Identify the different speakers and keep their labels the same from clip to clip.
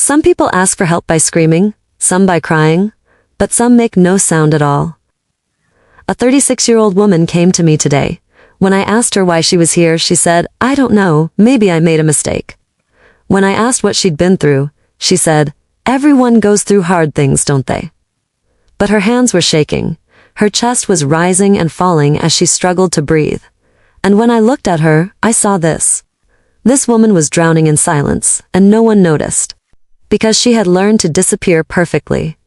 Speaker 1: Some people ask for help by screaming, some by crying, but some make no sound at all. A 36-year-old woman came to me today. When I asked her why she was here, she said, "I don't know, maybe I made a mistake." When I asked what she'd been through, she said, "Everyone goes through hard things, don't they?" But her hands were shaking. Her chest was rising and falling as she struggled to breathe. And when I looked at her, I saw this. This woman was drowning in silence, and no one noticed. Because she had learned to disappear perfectly.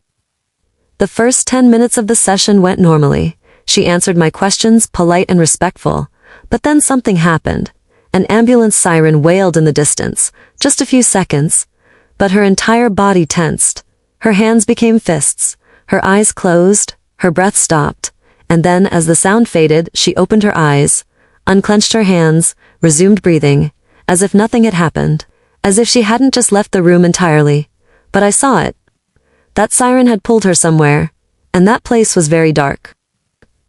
Speaker 1: The first 10 minutes of the session went normally. She answered my questions, polite and respectful. But then something happened. An ambulance siren wailed in the distance, just a few seconds. But her entire body tensed. Her hands became fists. Her eyes closed. Her breath stopped. And then, as the sound faded, she opened her eyes, unclenched her hands, resumed breathing, as if nothing had happened. As if she hadn't just left the room entirely. But I saw it. That siren had pulled her somewhere, and that place was very dark.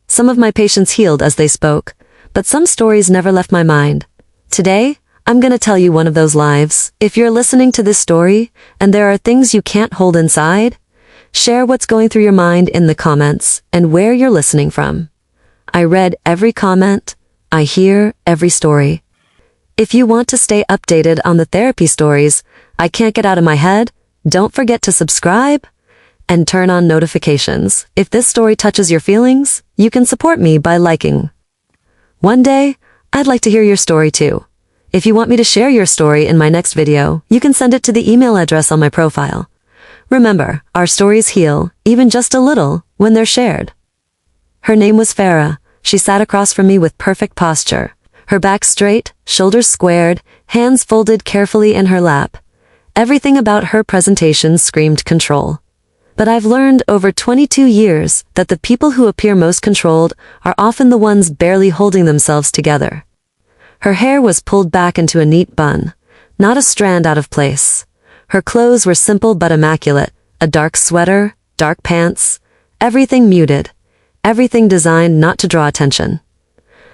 Speaker 1: Some of my patients healed as they spoke, but some stories never left my mind. Today, I'm gonna tell you one of those lives. If you're listening to this story, and there are things you can't hold inside, share what's going through your mind in the comments, and where you're listening from. I read every comment, I hear every story. If you want to stay updated on the therapy stories I can't get out of my head, don't forget to subscribe and turn on notifications. If this story touches your feelings, you can support me by liking. One day, I'd like to hear your story too. If you want me to share your story in my next video, you can send it to the email address on my profile. Remember, our stories heal, even just a little, when they're shared. Her name was Farah. She sat across from me with perfect posture. Her back straight, shoulders squared, hands folded carefully in her lap. Everything about her presentation screamed control. But I've learned over 22 years that the people who appear most controlled are often the ones barely holding themselves together. Her hair was pulled back into a neat bun, not a strand out of place. Her clothes were simple but immaculate, a dark sweater, dark pants, everything muted, everything designed not to draw attention.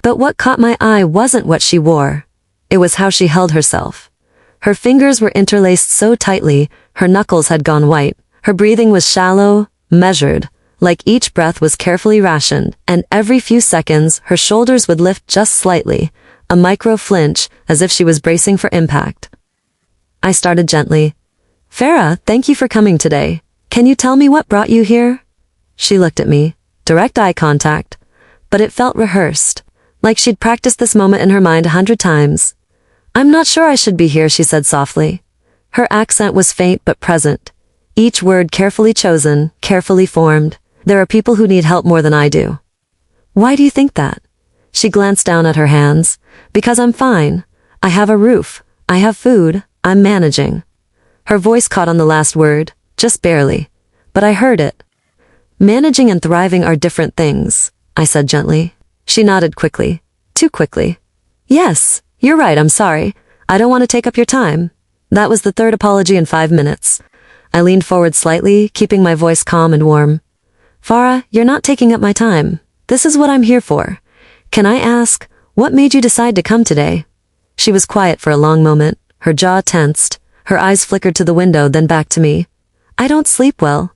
Speaker 1: But what caught my eye wasn't what she wore. It was how she held herself. Her fingers were interlaced so tightly, her knuckles had gone white. Her breathing was shallow, measured, like each breath was carefully rationed, and every few seconds her shoulders would lift just slightly, a micro flinch, as if she was bracing for impact. I started gently. "Farah, thank you for coming today. Can you tell me what brought you here?" She looked at me, direct eye contact, but it felt rehearsed. Like she'd practiced this moment in her mind 100 times. "I'm not sure I should be here," she said softly. Her accent was faint but present. Each word carefully chosen, carefully formed. "There are people who need help more than I do." "Why do you think that?" She glanced down at her hands. "Because I'm fine. I have a roof. I have food. I'm managing." Her voice caught on the last word, just barely. But I heard it. "Managing and thriving are different things," I said gently. She nodded quickly. Too quickly. "Yes, you're right, I'm sorry. I don't want to take up your time." That was the third apology in 5 minutes. I leaned forward slightly, keeping my voice calm and warm. "Farah, you're not taking up my time. This is what I'm here for. Can I ask, what made you decide to come today?" She was quiet for a long moment, her jaw tensed, her eyes flickered to the window, then back to me. "I don't sleep well."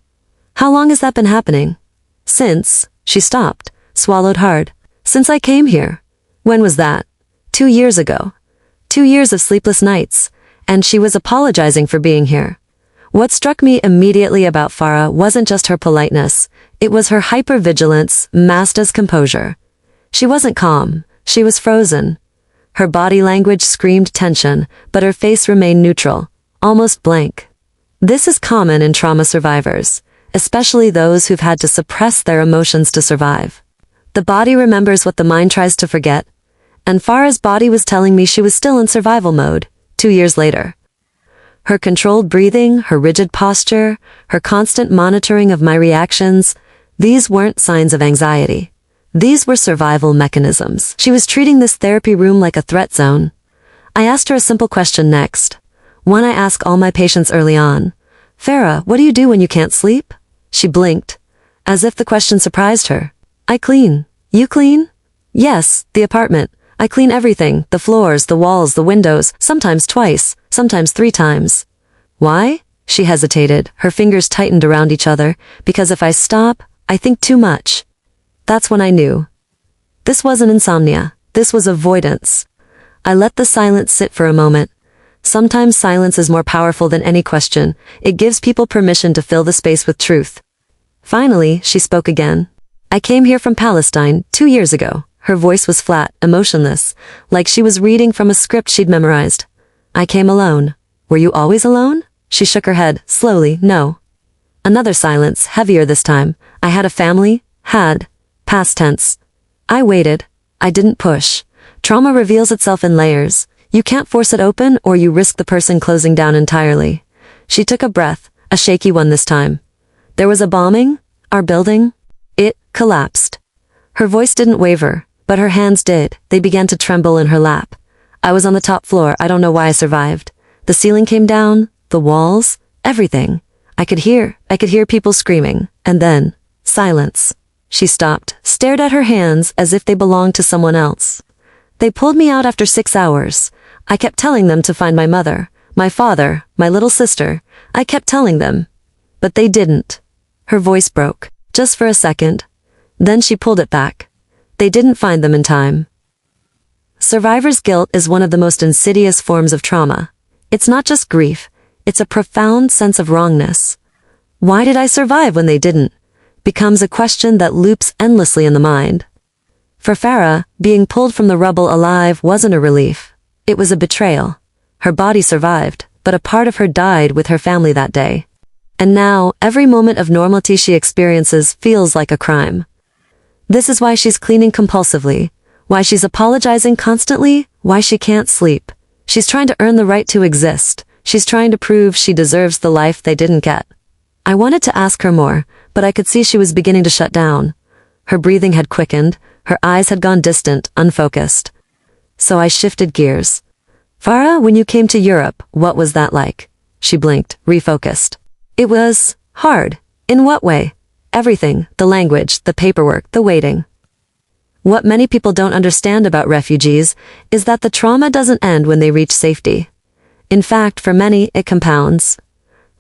Speaker 1: "How long has that been happening?" "Since," she stopped, swallowed hard. "Since I came here." "When was that?" 2 years ago. 2 years of sleepless nights, and she was apologizing for being here. What struck me immediately about Farah wasn't just her politeness, it was her hypervigilance masked as composure. She wasn't calm, she was frozen. Her body language screamed tension, but her face remained neutral, almost blank. This is common in trauma survivors, especially those who've had to suppress their emotions to survive. The body remembers what the mind tries to forget, and Farah's body was telling me she was still in survival mode, 2 years later. Her controlled breathing, her rigid posture, her constant monitoring of my reactions, these weren't signs of anxiety. These were survival mechanisms. She was treating this therapy room like a threat zone. I asked her a simple question next, one I ask all my patients early on. "Farah, what do you do when you can't sleep?" She blinked, as if the question surprised her. "I clean." "You clean?" "Yes, the apartment. I clean everything, the floors, the walls, the windows, sometimes twice, sometimes 3 times. "Why?" She hesitated, her fingers tightened around each other, because if I stop, I think too much. That's when I knew. This wasn't insomnia, this was avoidance. I let the silence sit for a moment. Sometimes silence is more powerful than any question. It gives people permission to fill the space with truth. Finally, she spoke again. I came here from Palestine 2 years ago. Her voice was flat, emotionless, like she was reading from a script she'd memorized. I came alone. Were you always alone? She shook her head, slowly, no. Another silence, heavier this time. I had a family, had. Past tense. I waited. I didn't push. Trauma reveals itself in layers. You can't force it open or you risk the person closing down entirely. She took a breath, a shaky one this time. There was a bombing, our building. It collapsed. Her voice didn't waver, but her hands did. They began to tremble in her lap. I was on the top floor. I don't know why I survived. The ceiling came down, the walls, everything. I could hear people screaming, and then, silence. She stopped, stared at her hands as if they belonged to someone else. They pulled me out after 6 hours. I kept telling them to find my mother, my father, my little sister. I kept telling them. But they didn't. Her voice broke, just for a second. Then she pulled it back. They didn't find them in time. Survivor's guilt is one of the most insidious forms of trauma. It's not just grief, it's a profound sense of wrongness. Why did I survive when they didn't? Becomes a question that loops endlessly in the mind. For Farah, being pulled from the rubble alive wasn't a relief. It was a betrayal. Her body survived, but a part of her died with her family that day. And now, every moment of normality she experiences feels like a crime. This is why she's cleaning compulsively, why she's apologizing constantly, why she can't sleep. She's trying to earn the right to exist. She's trying to prove she deserves the life they didn't get. I wanted to ask her more, but I could see she was beginning to shut down. Her breathing had quickened, her eyes had gone distant, unfocused. So I shifted gears. Farah, when you came to Europe, what was that like? She blinked, refocused. It was hard. In what way? Everything, the language, the paperwork, the waiting. What many people don't understand about refugees is that the trauma doesn't end when they reach safety. In fact, for many, it compounds.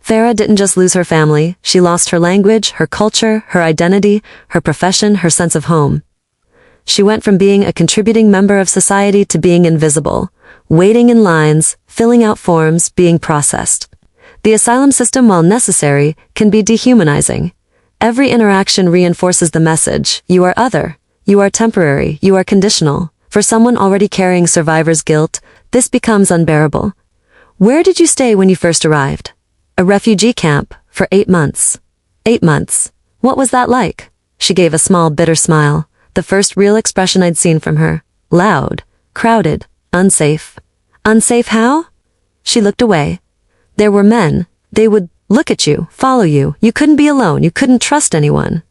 Speaker 1: Farah didn't just lose her family, she lost her language, her culture, her identity, her profession, her sense of home. She went from being a contributing member of society to being invisible, waiting in lines, filling out forms, being processed. The asylum system, while necessary, can be dehumanizing. Every interaction reinforces the message, you are other, you are temporary, you are conditional. For someone already carrying survivor's guilt, this becomes unbearable. Where did you stay when you first arrived? A refugee camp, for 8 months. 8 months. What was that like? She gave a small, bitter smile, the first real expression I'd seen from her. Loud, crowded, unsafe. Unsafe how? She looked away. There were men. They would look at you, follow you. You couldn't be alone. You couldn't trust anyone.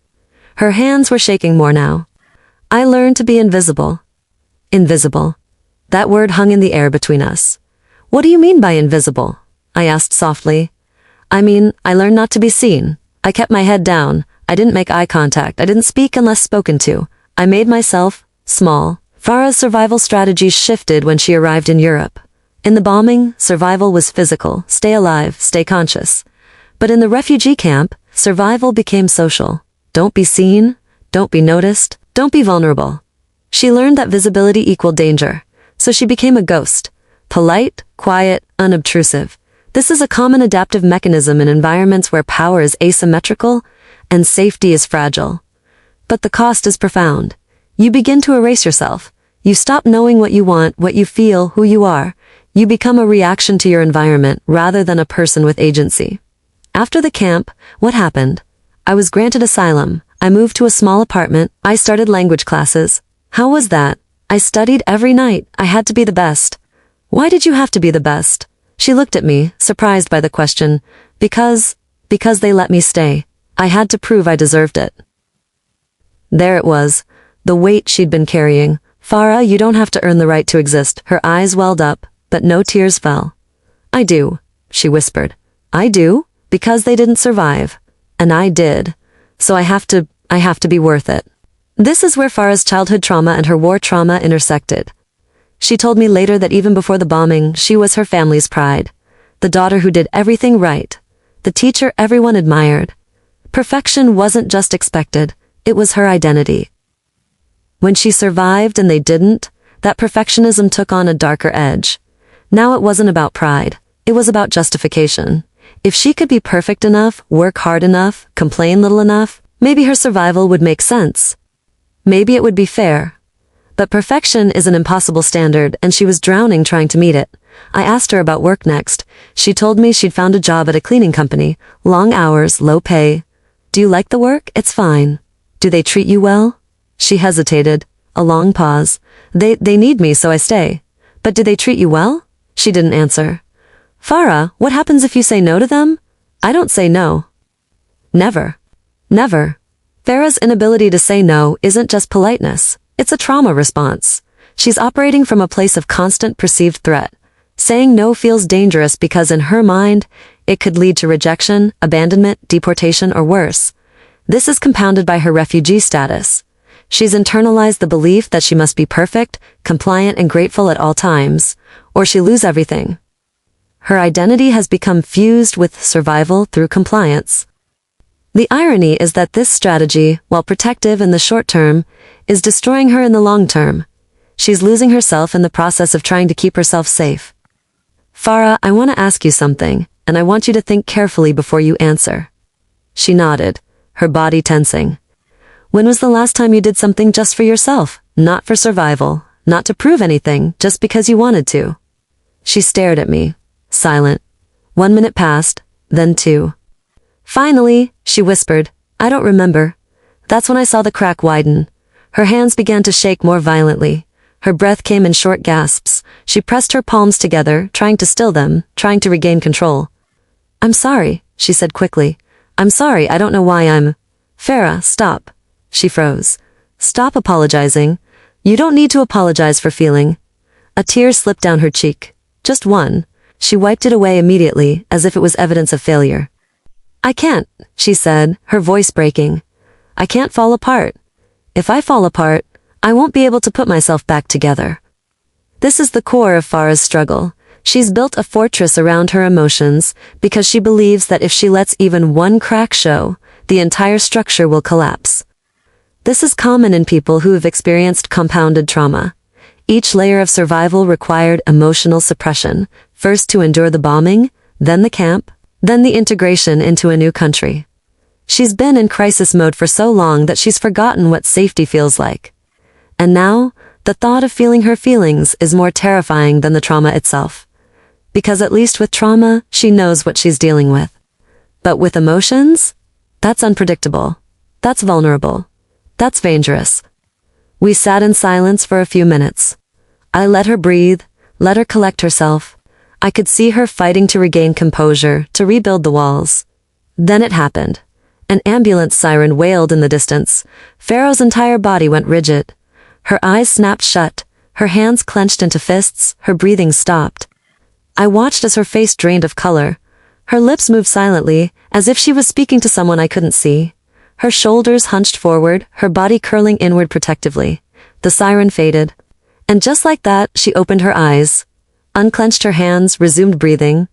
Speaker 1: Her hands were shaking more now. I learned to be invisible. Invisible. That word hung in the air between us. What do you mean by invisible? I asked softly. I mean, I learned not to be seen. I kept my head down. I didn't make eye contact. I didn't speak unless spoken to. I made myself small. Farah's survival strategies shifted when she arrived in Europe. In the bombing, survival was physical. Stay alive, stay conscious. But in the refugee camp, survival became social. Don't be seen. Don't be noticed. Don't be vulnerable. She learned that visibility equaled danger. So she became a ghost. Polite, quiet, unobtrusive. This is a common adaptive mechanism in environments where power is asymmetrical and safety is fragile. But the cost is profound. You begin to erase yourself. You stop knowing what you want, what you feel, who you are. You become a reaction to your environment rather than a person with agency. After the camp, what happened? I was granted asylum. I moved to a small apartment. I started language classes. How was that? I studied every night. I had to be the best. Why did you have to be the best? She looked at me, surprised by the question. Because they let me stay. I had to prove I deserved it. There it was, the weight she'd been carrying. Farah, you don't have to earn the right to exist. Her eyes welled up, but no tears fell. I do, she whispered. I do, because they didn't survive. And I did. So I have to be worth it. This is where Farah's childhood trauma and her war trauma intersected. She told me later that even before the bombing, she was her family's pride. The daughter who did everything right. the teacher everyone admired. Perfection wasn't just expected, it was her identity. When she survived and they didn't, that perfectionism took on a darker edge. Now it wasn't about pride, it was about justification. If she could be perfect enough, work hard enough, complain little enough, maybe her survival would make sense. Maybe it would be fair. But perfection is an impossible standard, and she was drowning trying to meet it. I asked her about work next. She told me she'd found a job at a cleaning company. Long hours, low pay. Do you like the work? It's fine. Do they treat you well? She hesitated. A long pause. They need me, so I stay. But do they treat you well? She didn't answer. Farah, what happens if you say no to them? I don't say no. Never. Never. Farah's inability to say no isn't just politeness. It's a trauma response. She's operating from a place of constant perceived threat. Saying no feels dangerous because in her mind, it could lead to rejection, abandonment, deportation, or worse. This is compounded by her refugee status. She's internalized the belief that she must be perfect, compliant, and grateful at all times, or she'll lose everything. Her identity has become fused with survival through compliance. The irony is that this strategy, while protective in the short term, is destroying her in the long term. She's losing herself in the process of trying to keep herself safe. Farah, I want to ask you something, and I want you to think carefully before you answer. She nodded, her body tensing. When was the last time you did something just for yourself, not for survival, not to prove anything, just because you wanted to? She stared at me, silent. 1 minute passed, then 2. Finally, she whispered, I don't remember. That's when I saw the crack widen. Her hands began to shake more violently. Her breath came in short gasps. She pressed her palms together, trying to still them, trying to regain control. I'm sorry, she said quickly. I'm sorry, I don't know why I'm... Farah, stop. She froze. Stop apologizing. You don't need to apologize for feeling. A tear slipped down her cheek. Just one. She wiped it away immediately, as if it was evidence of failure. I can't, she said, her voice breaking. I can't fall apart. If I fall apart, I won't be able to put myself back together. This is the core of Farah's struggle. She's built a fortress around her emotions because she believes that if she lets even one crack show, the entire structure will collapse. This is common in people who have experienced compounded trauma. Each layer of survival required emotional suppression, first to endure the bombing, then the camp, then the integration into a new country. She's been in crisis mode for so long that she's forgotten what safety feels like. And now, the thought of feeling her feelings is more terrifying than the trauma itself. Because at least with trauma, she knows what she's dealing with. But with emotions? That's unpredictable. That's vulnerable. That's dangerous. We sat in silence for a few minutes. I let her breathe, let her collect herself. I could see her fighting to regain composure, to rebuild the walls. Then it happened. An ambulance siren wailed in the distance. Farah's entire body went rigid. Her eyes snapped shut, her hands clenched into fists, her breathing stopped. I watched as her face drained of color. Her lips moved silently, as if she was speaking to someone I couldn't see. Her shoulders hunched forward, her body curling inward protectively. The siren faded. And just like that, she opened her eyes, unclenched her hands, resumed breathing,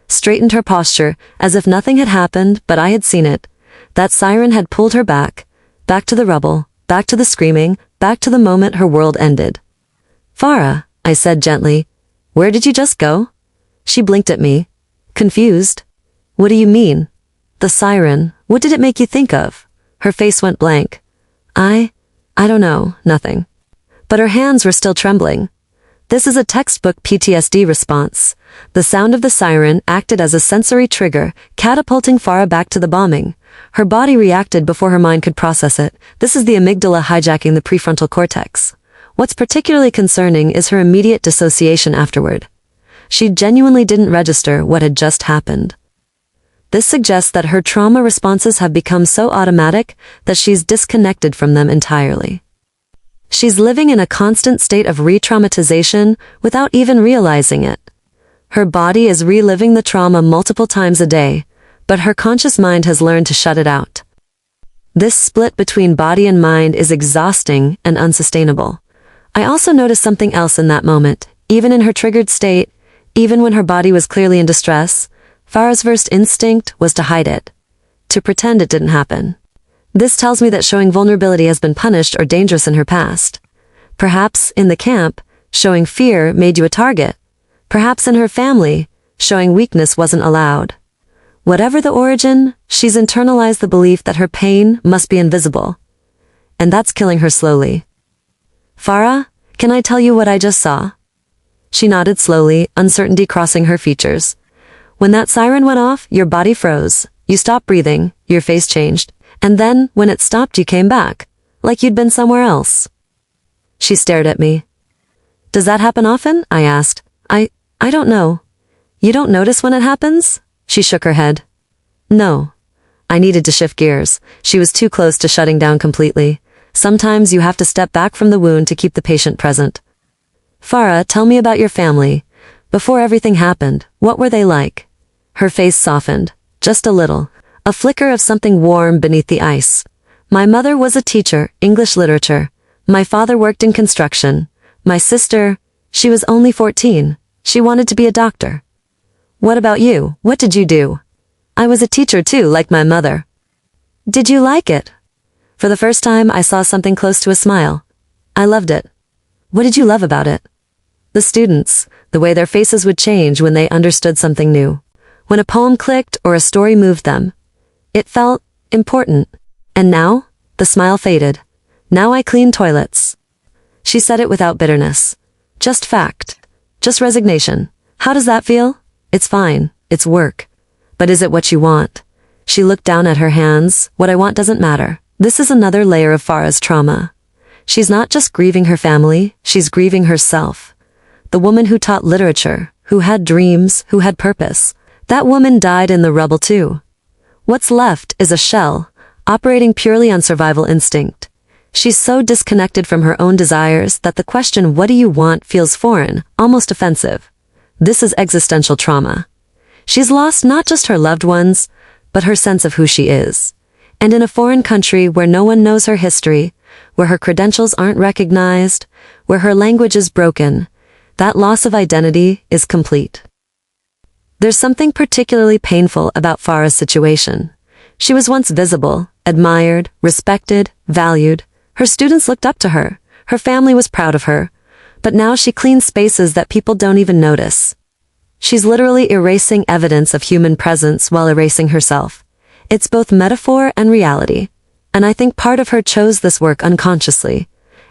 Speaker 1: straightened her posture, as if nothing had happened, but I had seen it. That siren had pulled her back to the rubble, back to the screaming, back to the moment her world ended. Farah, I said gently, where did you just go? She blinked at me, confused. What do you mean? The siren, what did it make you think of? Her face went blank. I don't know, nothing. But her hands were still trembling. This is a textbook PTSD response. The sound of the siren acted as a sensory trigger, catapulting Farah back to the bombing. Her body reacted before her mind could process it. This is the amygdala hijacking the prefrontal cortex. What's particularly concerning is her immediate dissociation afterward. She genuinely didn't register what had just happened. This suggests that her trauma responses have become so automatic that she's disconnected from them entirely. She's living in a constant state of re-traumatization without even realizing it. Her body is reliving the trauma multiple times a day, but her conscious mind has learned to shut it out. This split between body and mind is exhausting and unsustainable. I also noticed something else in that moment. Even in her triggered state, even when her body was clearly in distress, Farah's first instinct was to hide it, to pretend it didn't happen. This tells me that showing vulnerability has been punished or dangerous in her past. Perhaps, in the camp, showing fear made you a target. Perhaps in her family, showing weakness wasn't allowed. Whatever the origin, she's internalized the belief that her pain must be invisible. And that's killing her slowly. Farah, can I tell you what I just saw? She nodded slowly, uncertainty crossing her features. When that siren went off, your body froze. You stopped breathing, your face changed, and then, when it stopped, you came back, like you'd been somewhere else. She stared at me. Does that happen often? I asked. I don't know. You don't notice when it happens? She shook her head. No. I needed to shift gears. She was too close to shutting down completely. Sometimes you have to step back from the wound to keep the patient present. Farah, tell me about your family. Before everything happened, what were they like? Her face softened, just a little, a flicker of something warm beneath the ice. My mother was a teacher, English literature. My father worked in construction. My sister, she was only 14. She wanted to be a doctor. What about you? What did you do? I was a teacher too, like my mother. Did you like it? For the first time, I saw something close to a smile. I loved it. What did you love about it? The students, the way their faces would change when they understood something new. When a poem clicked or a story moved them. It felt important. And now, the smile faded. Now I clean toilets. She said it without bitterness. Just fact. Just resignation. How does that feel? It's fine. It's work. But is it what you want? She looked down at her hands. What I want doesn't matter. This is another layer of Farah's trauma. She's not just grieving her family, she's grieving herself. The woman who taught literature, who had dreams, who had purpose. That woman died in the rubble too. What's left is a shell, operating purely on survival instinct. She's so disconnected from her own desires that the question, what do you want, feels foreign, almost offensive. This is existential trauma. She's lost not just her loved ones, but her sense of who she is. And in a foreign country where no one knows her history, where her credentials aren't recognized, where her language is broken, that loss of identity is complete. There's something particularly painful about Farah's situation. She was once visible, admired, respected, valued. Her students looked up to her. Her family was proud of her. But now she cleans spaces that people don't even notice. She's literally erasing evidence of human presence while erasing herself. It's both metaphor and reality. And I think part of her chose this work unconsciously.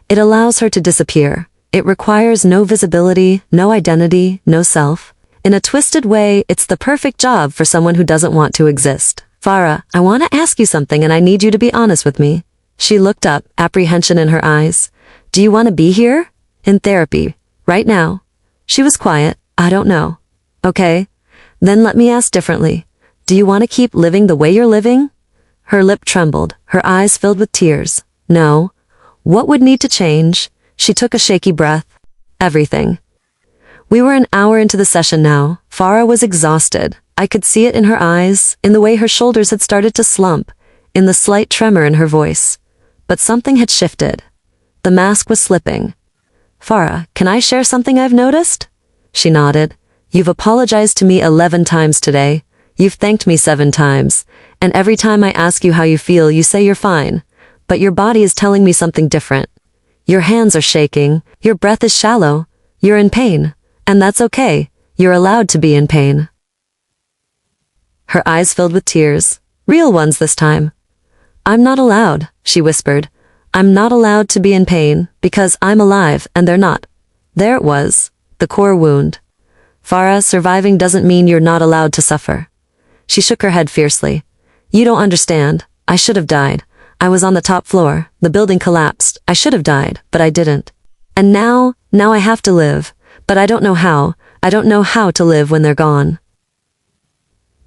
Speaker 1: It allows her to disappear. It requires no visibility, no identity, no self. In a twisted way, it's the perfect job for someone who doesn't want to exist. Farah, I want to ask you something and I need you to be honest with me. She looked up, apprehension in her eyes. Do you want to be here? In therapy. Right now. She was quiet. I don't know. Okay. Then let me ask differently. Do you want to keep living the way you're living? Her lip trembled, her eyes filled with tears. No. What would need to change? She took a shaky breath. Everything. We were an hour into the session now. Farah was exhausted. I could see it in her eyes, in the way her shoulders had started to slump, in the slight tremor in her voice. But something had shifted. The mask was slipping. Farah, can I share something I've noticed? She nodded. You've apologized to me 11 times today. You've thanked me 7 times. And every time I ask you how you feel, you say you're fine. But your body is telling me something different. Your hands are shaking. Your breath is shallow. You're in pain. And that's okay. You're allowed to be in pain. Her eyes filled with tears. Real ones this time. I'm not allowed, she whispered. I'm not allowed to be in pain, because I'm alive and they're not. There it was, the core wound. Farah, surviving doesn't mean you're not allowed to suffer. She shook her head fiercely. You don't understand. I should have died. I was on the top floor. The building collapsed. I should have died, but I didn't. And now I have to live. But I don't know how. I don't know how to live when they're gone.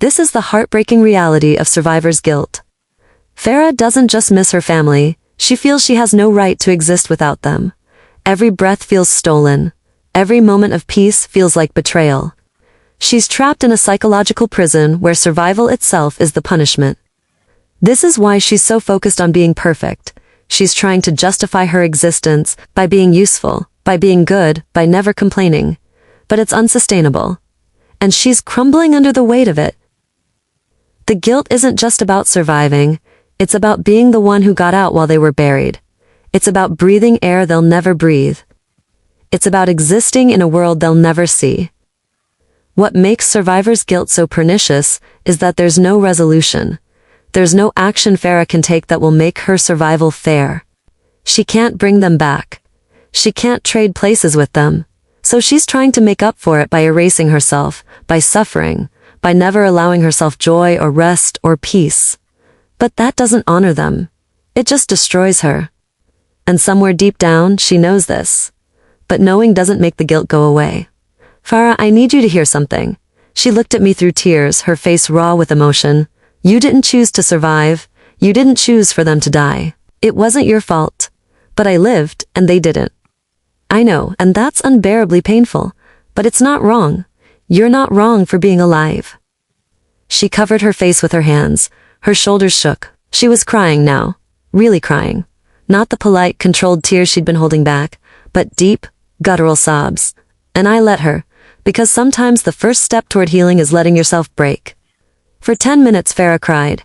Speaker 1: This is the heartbreaking reality of survivor's guilt. Farah doesn't just miss her family. She feels she has no right to exist without them. Every breath feels stolen. Every moment of peace feels like betrayal. She's trapped in a psychological prison where survival itself is the punishment. This is why she's so focused on being perfect. She's trying to justify her existence by being useful, by being good, by never complaining. But it's unsustainable. And she's crumbling under the weight of it, The guilt isn't just about surviving, it's about being the one who got out while they were buried. It's about breathing air they'll never breathe. It's about existing in a world they'll never see. What makes survivor's guilt so pernicious is that there's no resolution. There's no action Farah can take that will make her survival fair. She can't bring them back. She can't trade places with them. So she's trying to make up for it by erasing herself, by suffering, by never allowing herself joy or rest or peace. But that doesn't honor them. It just destroys her. And somewhere deep down, she knows this. But knowing doesn't make the guilt go away. Farah, I need you to hear something. She looked at me through tears, her face raw with emotion. You didn't choose to survive. You didn't choose for them to die. It wasn't your fault. But I lived, and they didn't. I know, and that's unbearably painful. But it's not wrong. You're not wrong for being alive. She covered her face with her hands. Her shoulders shook. She was crying now. Really crying. Not the polite, controlled tears she'd been holding back, but deep, guttural sobs. And I let her, because sometimes the first step toward healing is letting yourself break. For 10 minutes Farah cried.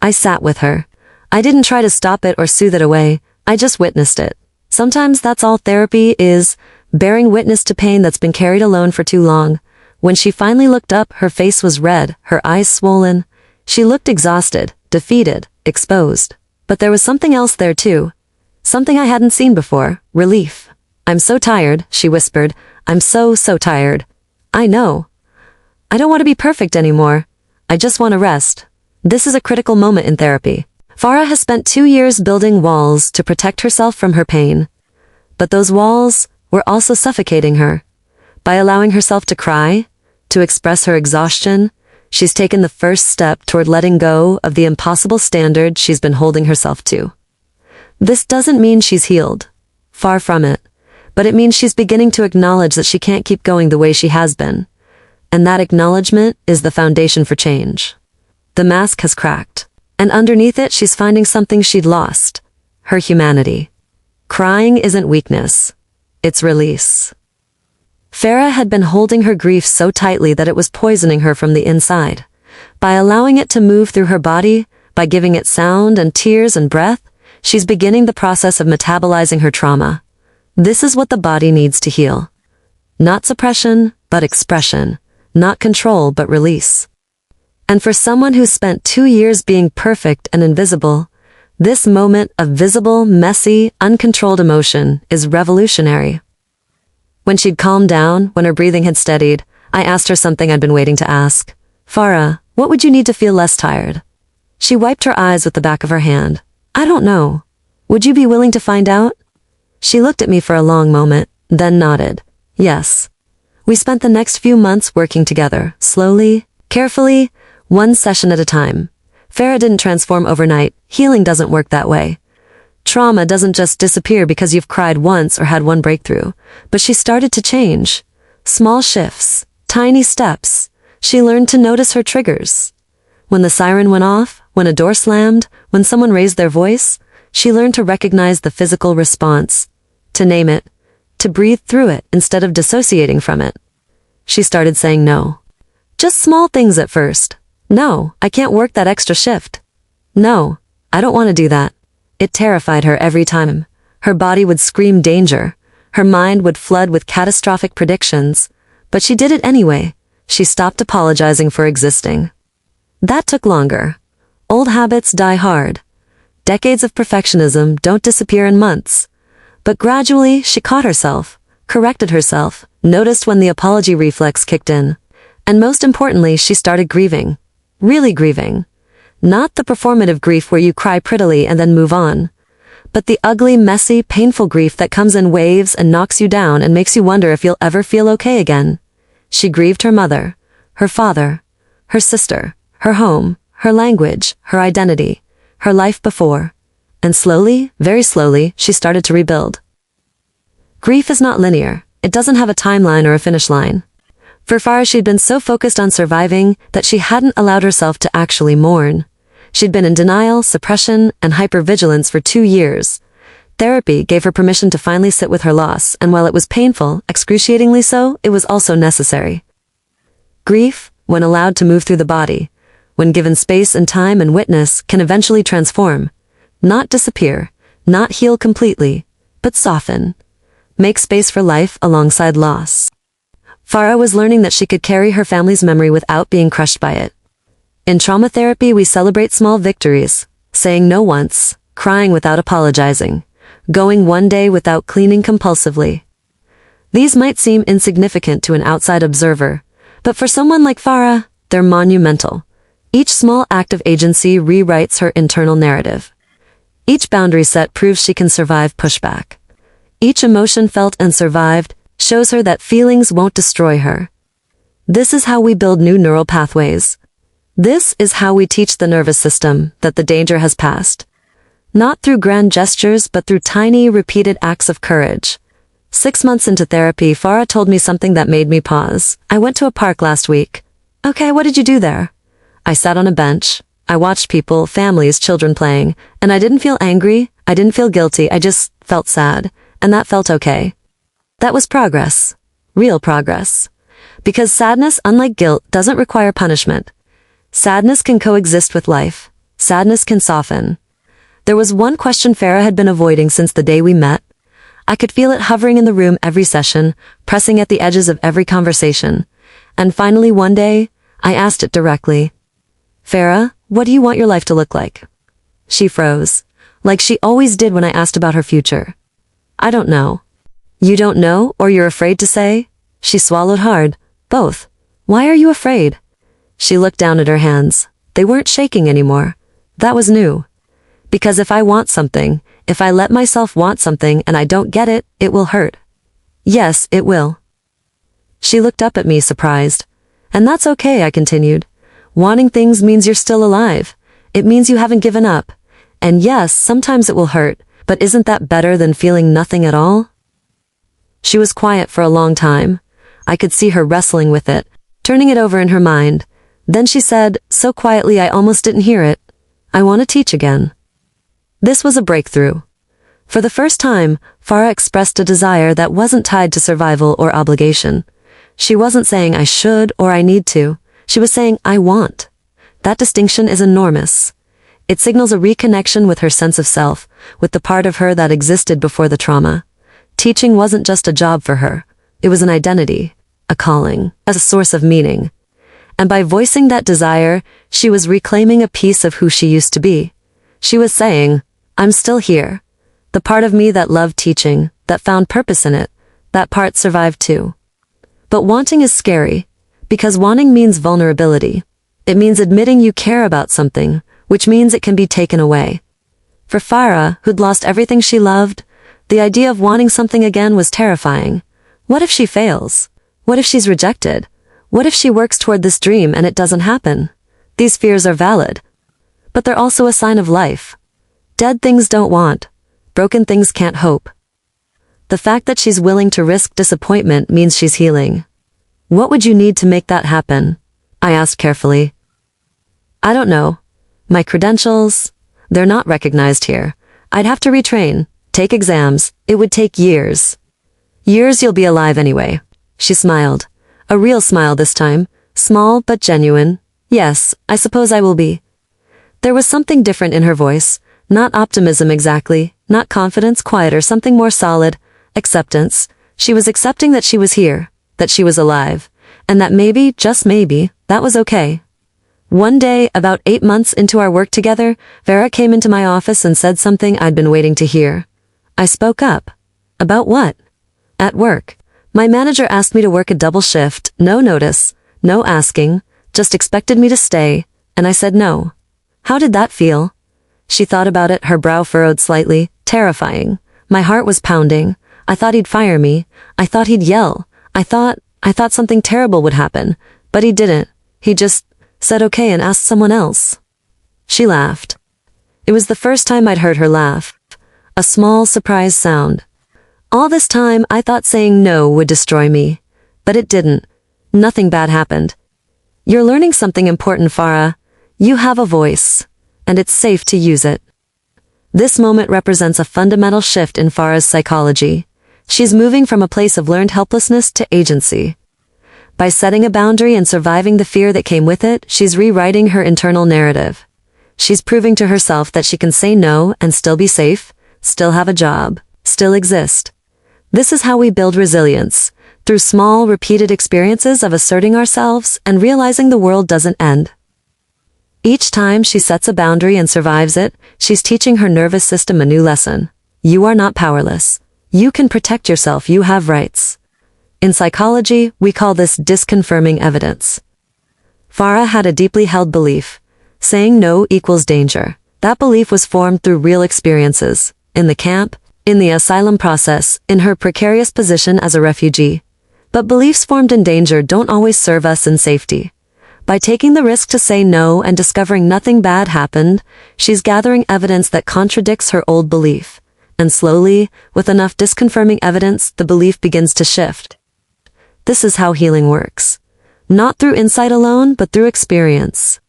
Speaker 1: I sat with her. I didn't try to stop it or soothe it away, I just witnessed it. Sometimes that's all therapy is, bearing witness to pain that's been carried alone for too long. When she finally looked up, her face was red, her eyes swollen. She looked exhausted, defeated, exposed. But there was something else there too. Something I hadn't seen before, relief. I'm so tired, she whispered. I'm so tired. I know. I don't want to be perfect anymore. I just want to rest. This is a critical moment in therapy. Farah has spent 2 years building walls to protect herself from her pain. But those walls were also suffocating her. By allowing herself to cry, to express her exhaustion, she's taken the first step toward letting go of the impossible standard she's been holding herself to. This doesn't mean she's healed. Far from it. But it means she's beginning to acknowledge that she can't keep going the way she has been. And that acknowledgement is the foundation for change. The mask has cracked. And underneath it, she's finding something she'd lost. Her humanity. Crying isn't weakness. It's release. Farah had been holding her grief so tightly that it was poisoning her from the inside. By allowing it to move through her body, by giving it sound and tears and breath, she's beginning the process of metabolizing her trauma. This is what the body needs to heal. Not suppression, but expression. Not control, but release. And for someone who's spent 2 years being perfect and invisible, this moment of visible, messy, uncontrolled emotion is revolutionary. When she'd calmed down, when her breathing had steadied, I asked her something I'd been waiting to ask. Farah, what would you need to feel less tired? She wiped her eyes with the back of her hand. I don't know. Would you be willing to find out? She looked at me for a long moment, then nodded. Yes. We spent the next few months working together, slowly, carefully, one session at a time. Farah didn't transform overnight. Healing doesn't work that way. Trauma doesn't just disappear because you've cried once or had one breakthrough. But she started to change. Small shifts, tiny steps. She learned to notice her triggers. When the siren went off, when a door slammed, when someone raised their voice, she learned to recognize the physical response. To name it, to breathe through it instead of dissociating from it. She started saying no. Just small things at first. No, I can't work that extra shift. No, I don't want to do that. It terrified her every time. Her body would scream danger. Her mind would flood with catastrophic predictions. But she did it anyway. She stopped apologizing for existing. That took longer. Old habits die hard. Decades of perfectionism don't disappear in months. But gradually, she caught herself, corrected herself, noticed when the apology reflex kicked in. And most importantly, she started grieving. Really grieving. Not the performative grief where you cry prettily and then move on. But the ugly, messy, painful grief that comes in waves and knocks you down and makes you wonder if you'll ever feel okay again. She grieved her mother, her father, her sister, her home, her language, her identity, her life before. And slowly, very slowly, she started to rebuild. Grief is not linear. It doesn't have a timeline or a finish line. For Farah, she'd been so focused on surviving that she hadn't allowed herself to actually mourn. She'd been in denial, suppression, and hypervigilance for 2 years. Therapy gave her permission to finally sit with her loss, and while it was painful, excruciatingly so, it was also necessary. Grief, when allowed to move through the body, when given space and time and witness, can eventually transform. Not disappear, not heal completely, but soften. Make space for life alongside loss. Farah was learning that she could carry her family's memory without being crushed by it. In trauma therapy, we celebrate small victories, saying no once, crying without apologizing, going one day without cleaning compulsively. These might seem insignificant to an outside observer, but for someone like Farah, they're monumental. Each small act of agency rewrites her internal narrative. Each boundary set proves she can survive pushback. Each emotion felt and survived shows her that feelings won't destroy her. This is how we build new neural pathways. This is how we teach the nervous system that the danger has passed. Not through grand gestures, but through tiny, repeated acts of courage. 6 months into therapy, Farah told me something that made me pause. I went to a park last week. Okay, what did you do there? I sat on a bench. I watched people, families, children playing, and I didn't feel angry. I didn't feel guilty. I just felt sad, and that felt okay. That was progress. Real progress. Because sadness, unlike guilt, doesn't require punishment. Sadness can coexist with life. Sadness can soften. There was one question Farah had been avoiding since the day we met. I could feel it hovering in the room every session, pressing at the edges of every conversation. And finally one day, I asked it directly. Farah, what do you want your life to look like? She froze, like she always did when I asked about her future. I don't know. You don't know, or you're afraid to say? She swallowed hard. Both. Why are you afraid? She looked down at her hands. They weren't shaking anymore. That was new. Because if I want something, if I let myself want something and I don't get it, it will hurt. Yes, it will. She looked up at me, surprised. And that's okay, I continued. Wanting things means you're still alive. It means you haven't given up. And yes, sometimes it will hurt, but isn't that better than feeling nothing at all? She was quiet for a long time. I could see her wrestling with it, turning it over in her mind. Then she said, so quietly I almost didn't hear it, I want to teach again. This was a breakthrough. For the first time, Farah expressed a desire that wasn't tied to survival or obligation. She wasn't saying I should or I need to. She was saying I want. That distinction is enormous. It signals a reconnection with her sense of self, with the part of her that existed before the trauma. Teaching wasn't just a job for her. It was an identity, a calling, a source of meaning. And by voicing that desire, she was reclaiming a piece of who she used to be. She was saying, I'm still here. The part of me that loved teaching, that found purpose in it, that part survived too. But wanting is scary, because wanting means vulnerability. It means admitting you care about something, which means it can be taken away. For Farah, who'd lost everything she loved, the idea of wanting something again was terrifying. What if she fails? What if she's rejected? What if she works toward this dream and it doesn't happen? These fears are valid. But they're also a sign of life. Dead things don't want. Broken things can't hope. The fact that she's willing to risk disappointment means she's healing. What would you need to make that happen? I asked carefully. I don't know. My credentials, they're not recognized here. I'd have to retrain, take exams. It would take years. Years you'll be alive anyway. She smiled. A real smile this time. Small but genuine. Yes, I suppose I will be. There was something different in her voice. Not optimism exactly, not confidence, quieter, something more solid. Acceptance. She was accepting that she was here, that she was alive, and that maybe, just maybe, that was okay. One day, about 8 months into our work together, Vera came into my office and said something I'd been waiting to hear. I spoke up. About what? At work. My manager asked me to work a double shift, no notice, no asking, just expected me to stay, and I said no. How did that feel? She thought about it, her brow furrowed slightly. Terrifying. My heart was pounding. I thought he'd fire me. I thought he'd yell. I thought something terrible would happen. But he didn't. He just said okay and asked someone else. She laughed. It was the first time I'd heard her laugh. A small, surprised sound. All this time, I thought saying no would destroy me. But it didn't. Nothing bad happened. You're learning something important, Farah. You have a voice. And it's safe to use it. This moment represents a fundamental shift in Farah's psychology. She's moving from a place of learned helplessness to agency. By setting a boundary and surviving the fear that came with it, she's rewriting her internal narrative. She's proving to herself that she can say no and still be safe, still have a job, still exist. This is how we build resilience, through small, repeated experiences of asserting ourselves and realizing the world doesn't end. Each time she sets a boundary and survives it, she's teaching her nervous system a new lesson. You are not powerless. You can protect yourself. You have rights. In psychology, we call this disconfirming evidence. Farah had a deeply held belief. Saying no equals danger. That belief was formed through real experiences. In the camp, in the asylum process, in her precarious position as a refugee. But beliefs formed in danger don't always serve us in safety. By taking the risk to say no and discovering nothing bad happened, she's gathering evidence that contradicts her old belief. And slowly, with enough disconfirming evidence, the belief begins to shift. This is how healing works. Not through insight alone, but through experience.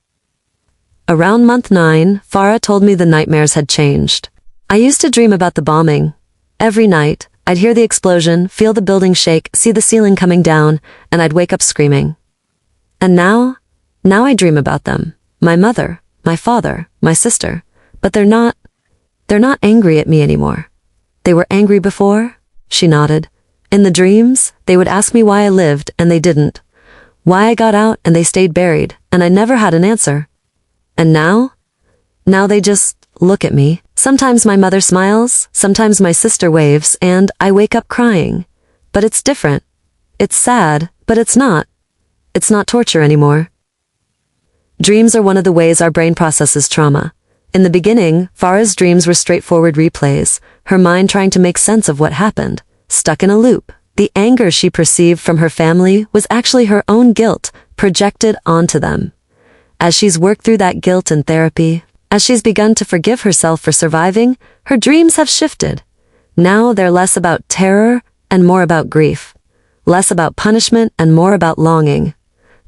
Speaker 1: Around month 9, Farah told me the nightmares had changed. I used to dream about the bombing. Every night, I'd hear the explosion, feel the building shake, see the ceiling coming down, and I'd wake up screaming. And now I dream about them. My mother, my father, my sister. But they're not angry at me anymore. They were angry before? She nodded. In the dreams, they would ask me why I lived, and they didn't. Why I got out, and they stayed buried, and I never had an answer. And now they just look at me. Sometimes my mother smiles, sometimes my sister waves, and I wake up crying. But it's different. It's sad, but it's not. It's not torture anymore. Dreams are one of the ways our brain processes trauma. In the beginning, Farah's dreams were straightforward replays, her mind trying to make sense of what happened, stuck in a loop. The anger she perceived from her family was actually her own guilt, projected onto them. As she's worked through that guilt in therapy, as she's begun to forgive herself for surviving, her dreams have shifted. Now they're less about terror and more about grief. Less about punishment and more about longing.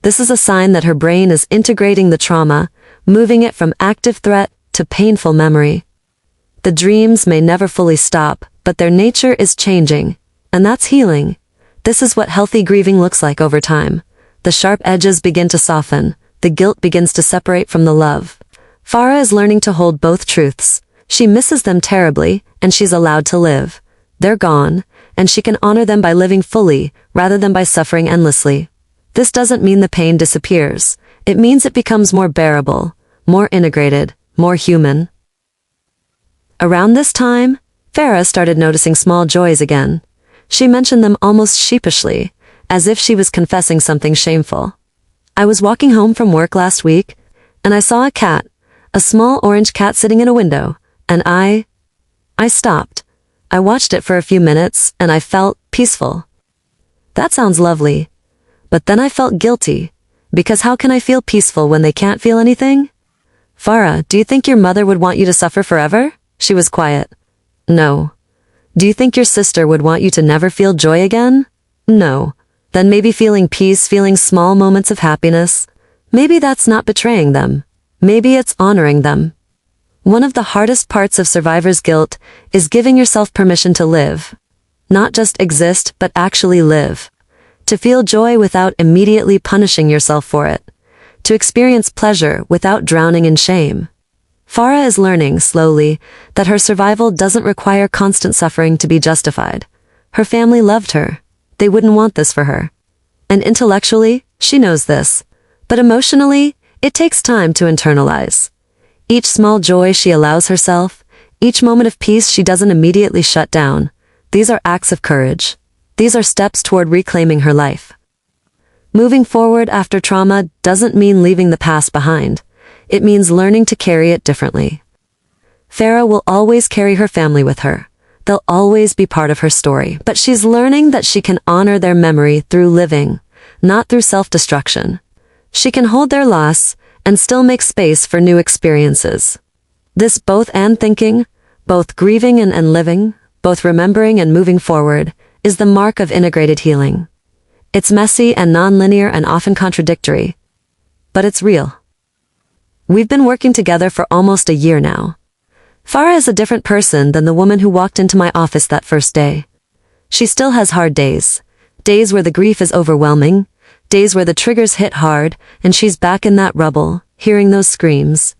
Speaker 1: This is a sign that her brain is integrating the trauma, moving it from active threat to painful memory. The dreams may never fully stop, but their nature is changing, and that's healing. This is what healthy grieving looks like over time. The sharp edges begin to soften, the guilt begins to separate from the love. Farah is learning to hold both truths. She misses them terribly, and she's allowed to live. They're gone, and she can honor them by living fully, rather than by suffering endlessly. This doesn't mean the pain disappears. It means it becomes more bearable, more integrated, more human. Around this time, Farah started noticing small joys again. She mentioned them almost sheepishly, as if she was confessing something shameful. I was walking home from work last week, and I saw a cat, a small orange cat sitting in a window, and I stopped. I watched it for a few minutes, and I felt peaceful. That sounds lovely. But then I felt guilty, because how can I feel peaceful when they can't feel anything? Farah, do you think your mother would want you to suffer forever? She was quiet. No. Do you think your sister would want you to never feel joy again? No. Then maybe feeling peace, feeling small moments of happiness, maybe that's not betraying them. Maybe it's honoring them. One of the hardest parts of survivor's guilt is giving yourself permission to live. Not just exist, but actually live. To feel joy without immediately punishing yourself for it. To experience pleasure without drowning in shame. Farah is learning, slowly, that her survival doesn't require constant suffering to be justified. Her family loved her. They wouldn't want this for her. And intellectually, she knows this. But emotionally, it takes time to internalize. Each small joy she allows herself, each moment of peace she doesn't immediately shut down, these are acts of courage. These are steps toward reclaiming her life. Moving forward after trauma doesn't mean leaving the past behind. It means learning to carry it differently. Farah will always carry her family with her. They'll always be part of her story, but she's learning that she can honor their memory through living, not through self-destruction. She can hold their loss and still make space for new experiences. This both and thinking, both grieving and living, both remembering and moving forward, is the mark of integrated healing. It's messy and non-linear and often contradictory, but it's real. We've been working together for almost a year now. Farah is a different person than the woman who walked into my office that first day. She still has hard days. Days where the grief is overwhelming. Days where the triggers hit hard, and she's back in that rubble, hearing those screams.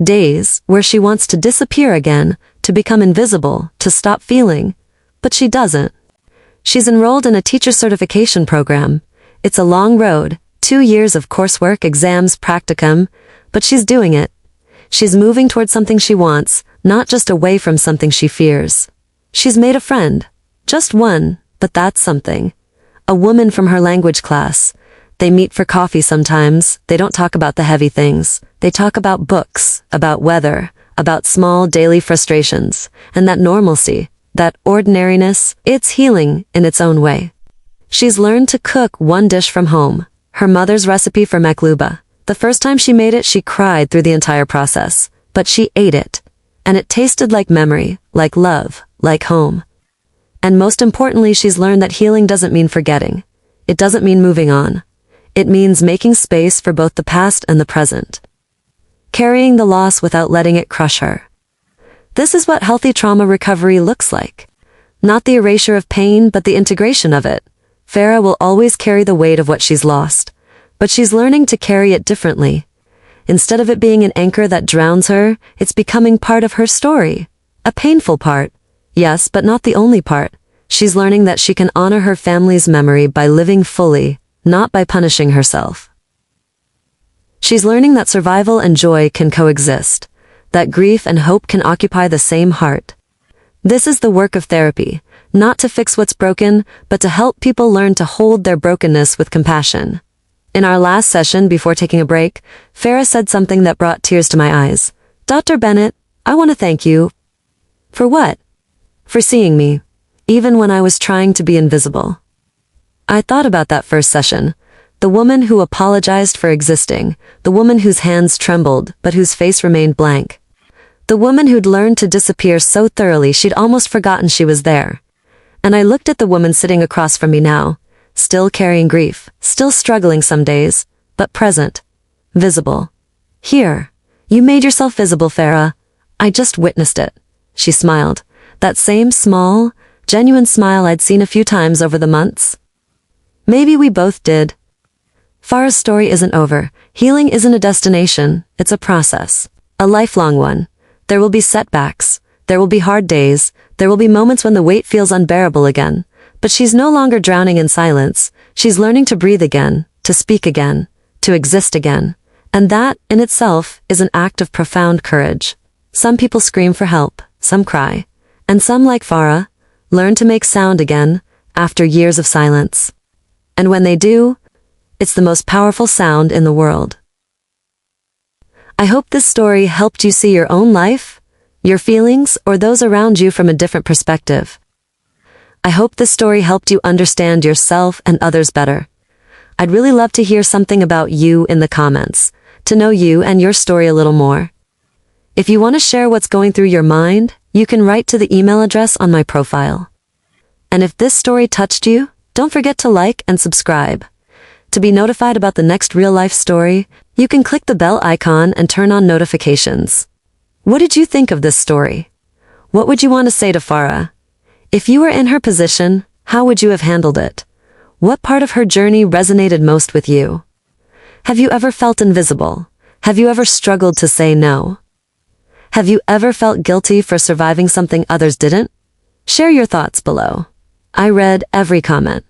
Speaker 1: Days where she wants to disappear again, to become invisible, to stop feeling. But she doesn't. She's enrolled in a teacher certification program. It's a long road, 2 years of coursework, exams, practicum, but she's doing it. She's moving towards something she wants, not just away from something she fears. She's made a friend. Just one, but that's something. A woman from her language class. They meet for coffee sometimes. They don't talk about the heavy things. They talk about books, about weather, about small daily frustrations, and that normalcy, that ordinariness, it's healing in its own way. She's learned to cook one dish from home, her mother's recipe for makluba. The first time she made it, she cried through the entire process, but she ate it. And it tasted like memory, like love, like home. And most importantly, she's learned that healing doesn't mean forgetting. It doesn't mean moving on. It means making space for both the past and the present. Carrying the loss without letting it crush her. This is what healthy trauma recovery looks like. Not the erasure of pain, but the integration of it. Farah will always carry the weight of what she's lost, but she's learning to carry it differently. Instead of it being an anchor that drowns her, it's becoming part of her story. A painful part. Yes, but not the only part. She's learning that she can honor her family's memory by living fully, not by punishing herself. She's learning that survival and joy can coexist, that grief and hope can occupy the same heart. This is the work of therapy, not to fix what's broken, but to help people learn to hold their brokenness with compassion. In our last session before taking a break, Farah said something that brought tears to my eyes. Dr. Bennett, I want to thank you. For what? For seeing me, even when I was trying to be invisible. I thought about that first session. The woman who apologized for existing, the woman whose hands trembled but whose face remained blank. The woman who'd learned to disappear so thoroughly she'd almost forgotten she was there. And I looked at the woman sitting across from me now, still carrying grief, still struggling some days, but present, visible. Here, you made yourself visible, Farah. I just witnessed it. She smiled, that same small, genuine smile I'd seen a few times over the months. Maybe we both did. Farah's story isn't over. Healing isn't a destination, it's a process. A lifelong one. There will be setbacks. There will be hard days. There will be moments when the weight feels unbearable again. But she's no longer drowning in silence. She's learning to breathe again, to speak again, to exist again. And that, in itself, is an act of profound courage. Some people scream for help, some cry. And some, like Farah, learn to make sound again, after years of silence. And when they do, it's the most powerful sound in the world. I hope this story helped you see your own life, your feelings, or those around you from a different perspective. I hope this story helped you understand yourself and others better. I'd really love to hear something about you in the comments, to know you and your story a little more. If you want to share what's going through your mind, you can write to the email address on my profile. And if this story touched you, don't forget to like and subscribe. To be notified about the next real-life story, you can click the bell icon and turn on notifications. What did you think of this story? What would you want to say to Farah? If you were in her position, how would you have handled it? What part of her journey resonated most with you? Have you ever felt invisible? Have you ever struggled to say no? Have you ever felt guilty for surviving something others didn't? Share your thoughts below. I read every comment.